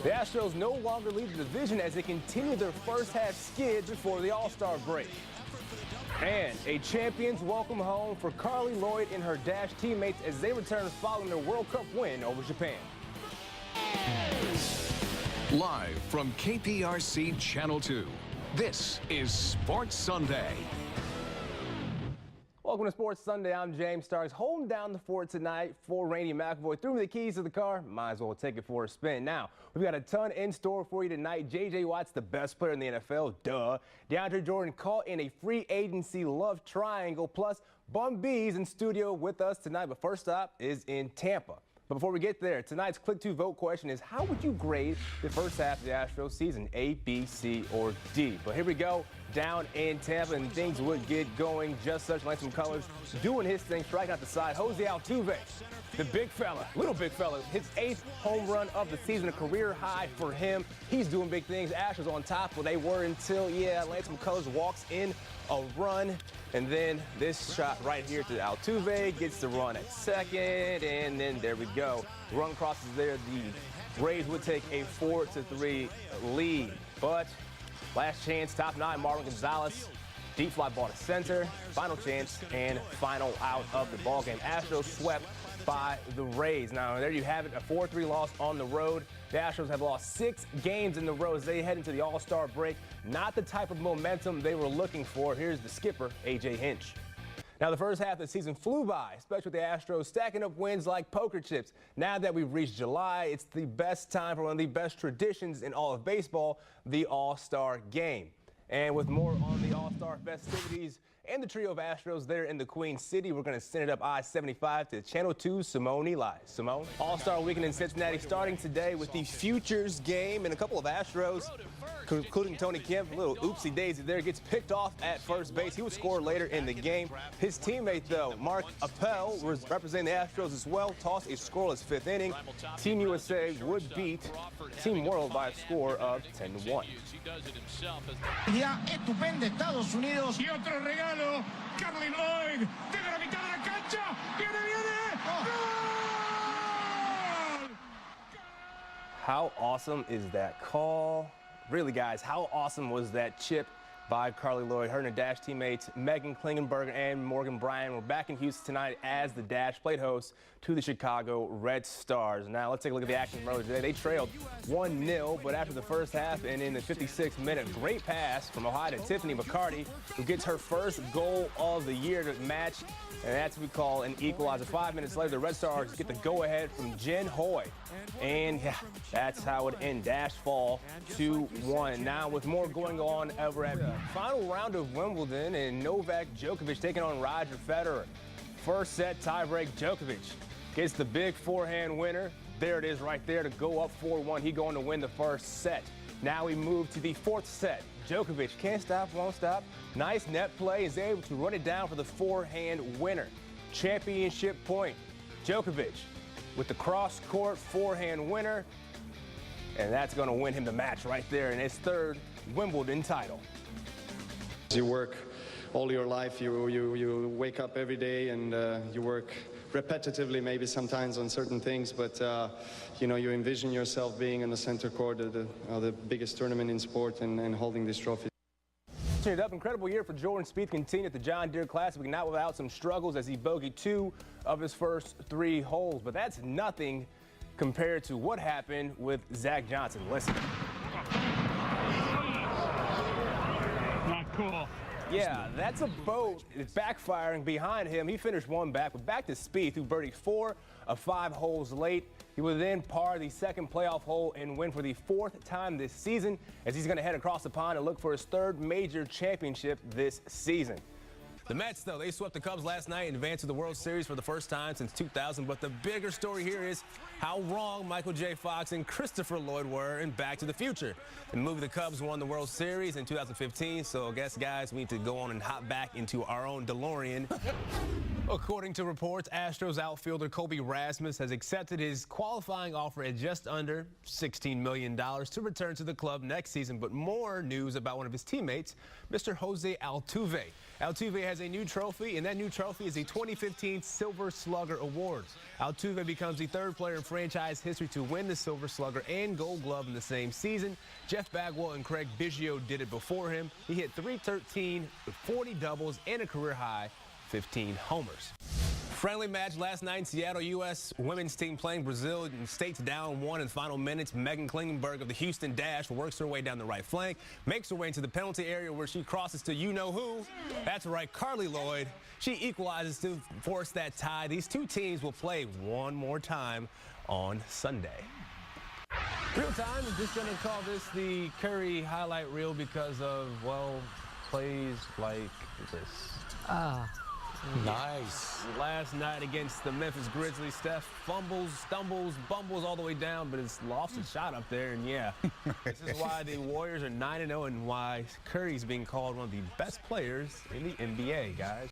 The Astros no longer lead the division as they continue their first half skid before the All-Star break. And a champion's welcome home for Carli Lloyd and her Dash teammates as they return following their World Cup win over Japan. Live from KPRC Channel 2, this is Sports Sunday. Welcome to Sports Sunday. I'm James Starks, holding down the fort tonight for Randy McIlvoy. Threw me the keys to the car. Might as well take it for a spin. Now, we've got a ton in store for you tonight. J.J. Watt's the best player in the NFL. Duh. DeAndre Jordan caught in a free agency love triangle. Plus, Bum B's in studio with us tonight. But first stop is in Tampa. But before we get there, tonight's Click to Vote question is, how would you grade the first half of the Astros season? A, B, C, or D? But here we go, down in Tampa, and things would get going. Just such Langston McCullers doing his thing, striking out the side. Jose Altuve, the big fella, little big fella, his 8th home run of the season, a career high for him. He's doing big things. Astros on top, well, they were until, Langston McCullers walks in a run. And then this shot right here to Altuve gets the run at second, and then there we go. Run crosses there. The Rays would take a 4-3 lead. But last chance, top 9, Marwin Gonzalez. Deep fly ball to center. Final chance and final out of the ballgame. Astros swept by the Rays. Now, there you have it, a 4-3 loss on the road. The Astros have lost 6 games in the row as they head into the All-Star break. Not the type of momentum they were looking for. Here's the skipper, A.J. Hinch. Now, the first half of the season flew by, especially with the Astros stacking up wins like poker chips. Now that we've reached July, it's the best time for one of the best traditions in all of baseball, the All-Star game. And with more on the All-Star festivities and the trio of Astros there in the Queen City, we're going to send it up I-75 to Channel 2, Simone Eli. Simone? All-Star Weekend in Cincinnati starting today with the Futures game, and a couple of Astros, including Tony Kemp, a little oopsie-daisy there, gets picked off at first base. He would score later in the game. His teammate, though, Mark Appel, was representing the Astros as well, tossed a scoreless 5th inning. Team USA would beat Team World by a score of 10-1. Estupenda Estados Unidos. Y otro regalo, Carli Lloyd, desde la mitad de la cancha, viene. ¡Gol! How awesome is that call? Really, guys, how awesome was that chip by Carli Lloyd? Her and her Dash teammates Megan Klingenberger and Morgan Bryan were back in Houston tonight as the Dash played host to the Chicago Red Stars. Now let's take a look at the action from earlier today. They trailed 1-0, but after the first half and in the 56th minute, great pass from Ohio to Tiffany McCarty, who gets her first goal of the year to match, and that's what we call an equalizer. 5 minutes later, the Red Stars get the go-ahead from Jen Hoy, and yeah, that's how it ends. Dash fall 2-1. Now with more going on over at the final round of Wimbledon, and Novak Djokovic taking on Roger Federer. First set tiebreak, Djokovic gets the big forehand winner. There it is right there to go up 4-1. He going to win the first set. Now we move to the 4th set. Djokovic can't stop, won't stop. Nice net play, is able to run it down for the forehand winner. Championship point. Djokovic with the cross-court forehand winner. And that's going to win him the match right there in his 3rd Wimbledon title. You work all your life, you wake up every day and you work repetitively maybe sometimes on certain things, but you envision yourself being in the center court of the biggest tournament in sport and holding this trophy. It up, incredible year for Jordan Spieth, continued at the John Deere Classic, not without some struggles as he bogeyed 2 of his first 3 holes, but that's nothing compared to what happened with Zach Johnson. Listen. Not cool. Yeah, that's a boat. It's backfiring behind him. He finished 1 back, but back to Spieth, who birdied 4 of 5 holes late. He would then par the 2nd playoff hole and win for the 4th time this season, as he's going to head across the pond and look for his 3rd major championship this season. The Mets, though, they swept the Cubs last night and advanced to the World Series for the first time since 2000. But the bigger story here is how wrong Michael J. Fox and Christopher Lloyd were in Back to the Future. In the movie, the Cubs won the World Series in 2015. So I guess, guys, we need to go on and hop back into our own DeLorean. According to reports, Astros outfielder Colby Rasmus has accepted his qualifying offer at just under $16 million to return to the club next season. But more news about one of his teammates, Mr. Jose Altuve. Altuve has a new trophy, and that new trophy is a 2015 Silver Slugger Award. Altuve becomes the third player in franchise history to win the Silver Slugger and Gold Glove in the same season. Jeff Bagwell and Craig Biggio did it before him. He hit .313 with 40 doubles and a career-high 15 homers. Friendly match last night in Seattle. U.S. women's team playing Brazil, and States down 1 in the final minutes. Megan Klingenberg of the Houston Dash works her way down the right flank, makes her way into the penalty area where she crosses to you-know-who. That's right, Carly Lloyd. She equalizes to force that tie. These two teams will play one more time on Sunday. Real time, I'm just going to call this the Curry highlight reel because of, well, plays like this. Nice. Last night against the Memphis Grizzlies, Steph fumbles, stumbles, bumbles all the way down, but it's lost a shot up there, and yeah. This is why the Warriors are 9-0 and why Curry's being called one of the best players in the NBA, guys.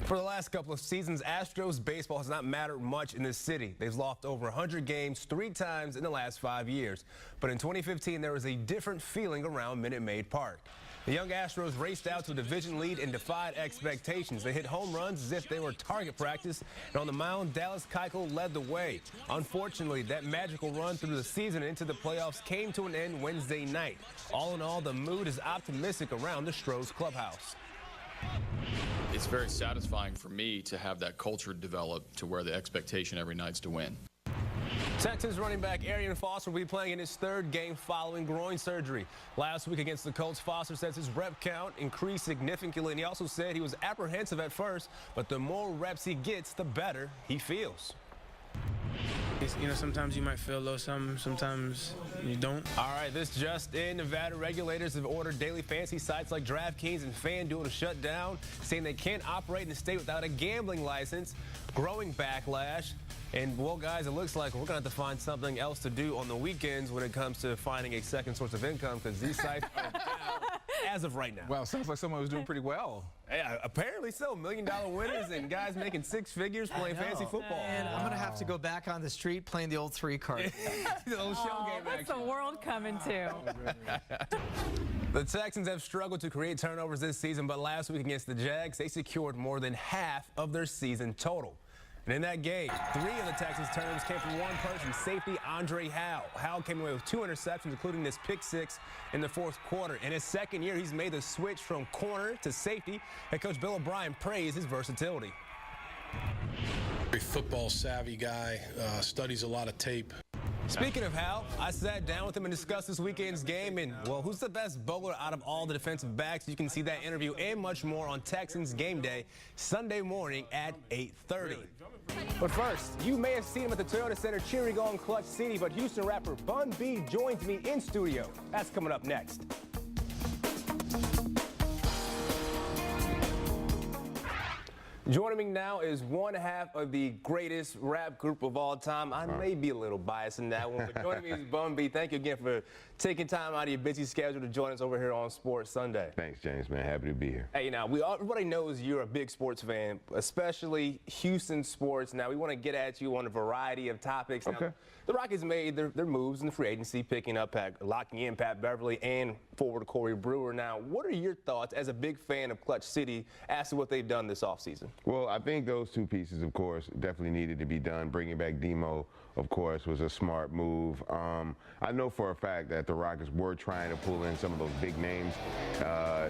For the last couple of seasons, Astros baseball has not mattered much in this city. They've lost over 100 games 3 times in the last 5 years. But in 2015, there was a different feeling around Minute Maid Park. The young Astros raced out to a division lead and defied expectations. They hit home runs as if they were target practice, and on the mound, Dallas Keuchel led the way. Unfortunately, that magical run through the season and into the playoffs came to an end Wednesday night. All in all, the mood is optimistic around the Stros clubhouse. It's very satisfying for me to have that culture develop to where the expectation every night's to win. Texans running back Arian Foster will be playing in his 3rd game following groin surgery. Last week against the Colts, Foster says his rep count increased significantly, and he also said he was apprehensive at first, but the more reps he gets, the better he feels. You know, sometimes you might feel low, sometimes you don't. All right, this just in. Nevada regulators have ordered daily fantasy sites like DraftKings and FanDuel to shut down, saying they can't operate in the state without a gambling license. Growing backlash. And, well, guys, it looks like we're going to have to find something else to do on the weekends when it comes to finding a second source of income, because these sites are down as of right now. Well, sounds like someone was doing pretty well. Yeah, apparently so. $1 million winners and guys making 6 figures playing fantasy football. And I'm going to have to go back on the street playing the old 3 card. The old shell game What's action. the world coming to? The Texans have struggled to create turnovers this season, but last week against the Jags, they secured more than half of their season total. And in that game, 3 of the Texans' turnovers came from one person, safety Andre Howell. Howell came away with 2 interceptions, including this pick 6 in the 4th quarter. In his 2nd year, he's made the switch from corner to safety. Head coach Bill O'Brien praised his versatility. Very football savvy guy, studies a lot of tape. Speaking of Hal, I sat down with him and discussed this weekend's game and, well, who's the best bowler out of all the defensive backs? You can see that interview and much more on Texans Game Day, Sunday morning at 8:30. But first, you may have seen him at the Toyota Center cheering on Clutch City, but Houston rapper Bun B joins me in studio. That's coming up next. Joining me now is one half of the greatest rap group of all time. I may be a little biased in that one, but joining me is Bun B. Thank you again for taking time out of your busy schedule to join us over here on Sports Sunday. Thanks, James, man. Happy to be here. Hey, now, everybody knows you're a big sports fan, especially Houston sports. Now, we want to get at you on a variety of topics. Okay. Now, the Rockets made their moves in the free agency, picking up, locking in Pat Beverly and forward Corey Brewer. Now, what are your thoughts as a big fan of Clutch City as to what they've done this offseason? Well, I think those 2 pieces, of course, definitely needed to be done. Bringing back Demo, of course, was a smart move. I know for a fact that the Rockets were trying to pull in some of those big names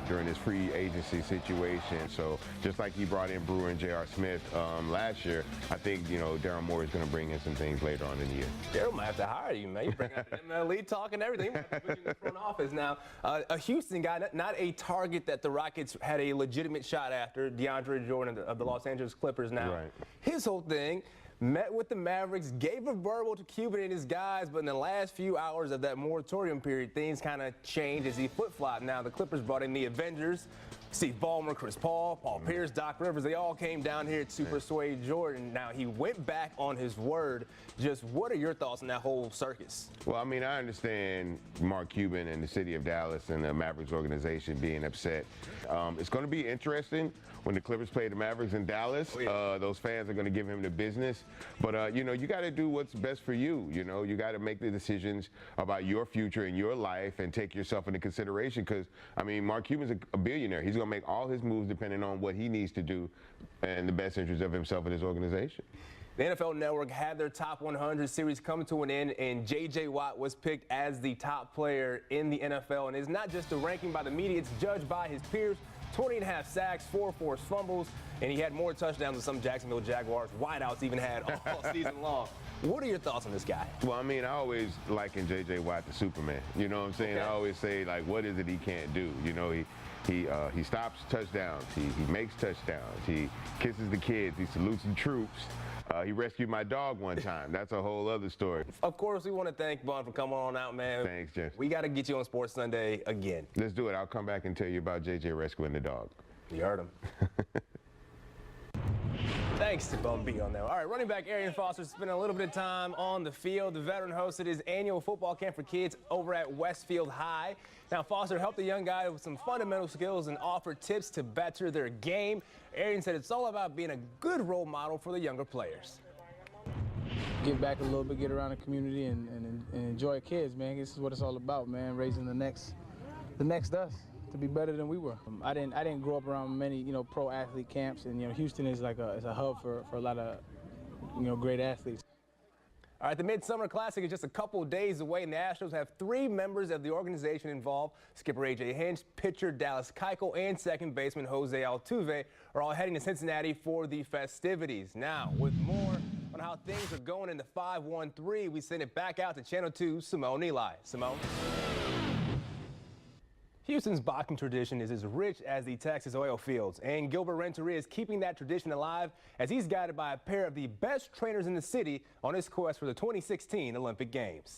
during this free agency situation. So just like he brought in Brewer and J.R. Smith last year, I think, you know, Daryl Morey is going to bring in some things later on in the year. Daryl might have to hire you, man. You bring out the MLE talk and everything. He might have to put you in the front office. Now, a Houston guy, not a target that the Rockets had a legitimate shot after, DeAndre Jordan of the Los Angeles Clippers. Now, right. His whole thing, met with the Mavericks, gave a verbal to Cuban and his guys, but in the last few hours of that moratorium period, things kind of changed as he flip-flopped. Now, the Clippers brought in the Avengers, Steve Ballmer, Chris Paul Pierce, Doc Rivers. They all came down here to persuade Jordan. Now, he went back on his word. Just what are your thoughts on that whole circus? Well, I mean, I understand Mark Cuban and the city of Dallas and the Mavericks organization being upset. It's going to be interesting when the Clippers play the Mavericks in Dallas. Oh, yeah. Those fans are going to give him the business. But, you know, you got to do what's best for you. You know, you got to make the decisions about your future and your life and take yourself into consideration because, I mean, Mark Cuban's a billionaire. He's going to make all his moves depending on what he needs to do and the best interest of himself and his organization. The NFL Network had their Top 100 series come to an end, and J.J. Watt was picked as the top player in the NFL. And it's not just a ranking by the media, it's judged by his peers. 20.5 sacks, 4 forced fumbles, and he had more touchdowns than some Jacksonville Jaguars wideouts even had all season long. What are your thoughts on this guy? Well, I mean, I always liken J.J. Watt to Superman. You know what I'm saying? Okay. I always say, like, what is it he can't do? You know, he stops touchdowns. He makes touchdowns. He kisses the kids. He salutes the troops. He rescued my dog one time. That's a whole other story. Of course, we want to thank Bun for coming on out, man. Thanks, Jeff. We got to get you on Sports Sunday again. Let's do it. I'll come back and tell you about J.J. rescuing the dog. You heard him. Thanks to Bum B on that. All right, running back Arian Foster spent a little bit of time on the field. The veteran hosted his annual football camp for kids over at Westfield High. Now, Foster helped the young guy with some fundamental skills and offered tips to better their game. Arian said it's all about being a good role model for the younger players. Get back a little bit, get around the community, and enjoy kids, man. This is what it's all about, man. Raising the next us to be better than we were. I didn't grow up around many, pro athlete camps, and Houston is like a hub for a lot of, great athletes. All right, the Midsummer Classic is just a couple of days away, and the Astros have 3 members of the organization involved. Skipper A.J. Hinch, pitcher Dallas Keuchel, and second baseman Jose Altuve are all heading to Cincinnati for the festivities. Now, with more on how things are going in the 5-1-3, we send it back out to Channel 2's Simone Eli. Simone? Houston's boxing tradition is as rich as the Texas oil fields, and Gilbert Renteria is keeping that tradition alive as he's guided by a pair of the best trainers in the city on his quest for the 2016 Olympic Games.